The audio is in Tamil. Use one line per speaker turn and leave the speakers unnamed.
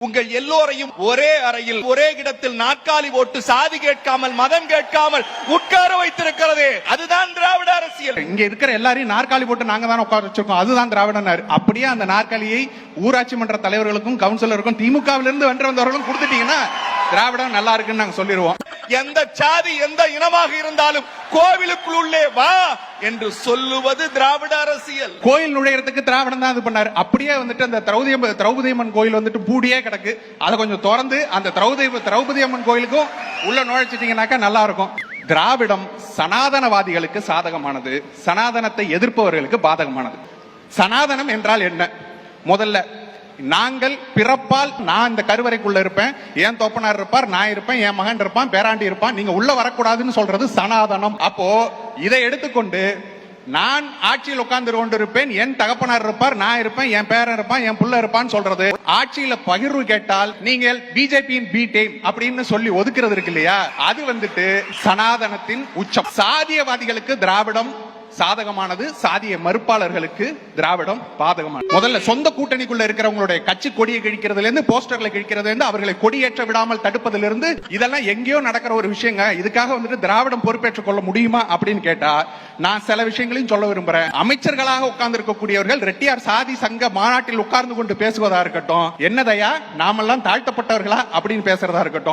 உங்கள் எல்லோரையும் ஒரே அறையில் ஒரே இடத்தில் நாற்காலி போட்டு சாதி கேட்காமல் மதம் கேட்காமல் உட்கார வைத்திருக்கிறது. அதுதான் திராவிட அரசியல்.
இங்க இருக்கிற எல்லாரையும் நாற்காலி போட்டு நாங்க தான் உட்கார வச்சிருக்கோம். அதுதான் திராவிடனார். அப்படியே அந்த நாற்காலியை ஊராட்சி மன்ற தலைவர்களுக்கும் கவுன்சிலருக்கும் திமுகவிலிருந்து வென்ற வந்தவர்களும் கொடுத்துட்டீங்கன்னா திராவிடம் நல்லா இருக்குன்னு நாங்க சொல்லிடுவோம்.
எந்த சாதி எந்த இனமாக இருந்தாலும் கோவிலுக்குள் உள்ளே வா என்று சொல்லுவது திராவிட அரசியல்.
கோயில் நுழையறதுக்கு திராவிடம் தான் இது பண்ணாரு. அப்படியே வந்துட்டு அந்த திரௌபதி அம்மன் கோயில் வந்துட்டு பூடியே கிடக்கு. அதை கொஞ்சம் திறந்து அந்த திரௌபதி அம்மன் கோயிலுக்கும் உள்ள நுழைச்சிட்டீங்கன்னாக்கா நல்லா இருக்கும். திராவிடம் சனாதனவாதிகளுக்கு சாதகமானது, சனாதனத்தை எதிர்ப்பவர்களுக்கு பாதகமானது. சனாதனம் என்றால் என்ன? முதல்ல நாங்கள் பிறப்பால் நான் இந்த கருவறைக்குள்ள இருப்பேன், என் தோப்பனார் இருப்பார், நான் இருப்பேன், என் மகன் இருப்பான், பேராண்டி இருப்பான், நீங்க உள்ள வரக்கூடாதுன்னு சொல்றது சனாதனம். அப்போ இதை எடுத்துக்கொண்டு நான் ஆட்சியில் உட்கார்ந்து கொண்டிருப்பேன், என் தகப்பனார் இருப்பார், நான் இருப்பேன், என் பேரன் இருப்பான், என் புள்ள இருப்பான்னு சொல்றது. ஆட்சியில பகிர்வு கேட்டால் நீங்கள் பிஜேபியின் பி டீம் அப்படின்னு சொல்லி ஒதுக்குறது இருக்கு இல்லையா, அது வந்துட்டு சனாதனத்தின் உச்சம். சாதியவாதிகளுக்கு திராவிடம் சாதகமானது, சாதிய மறுப்பாளர்களுக்கு திராவிடம் பாதகமானது. முதல்ல சொந்த கூட்டணிக்குள்ள இருக்கிறவங்களுடைய கட்சி கொடியை கிழிக்கிறதுல இருந்து போஸ்டர்களை கிழிக்கிறதுல இருந்து அவர்களை கொடியேற்ற விடாமல் தடுப்பதிலிருந்து இதெல்லாம் எங்கேயோ நடக்கிற ஒரு விஷயங்க. இதுக்காக வந்துட்டு திராவிடம் பொறுப்பேற்றுக் கொள்ள முடியுமா அப்படின்னு கேட்டா நான் சில விஷயங்களையும் சொல்ல விரும்புறேன். அமைச்சர்களாக உட்கார்ந்து இருக்கக்கூடியவர்கள் ரெட்டியார் சாதி சங்க மாநாட்டில் உட்கார்ந்து கொண்டு பேசுவதா இருக்கட்டும், என்னதையா நாமெல்லாம் தாழ்த்தப்பட்டவர்களா அப்படின்னு பேசுறதா இருக்கட்டும்,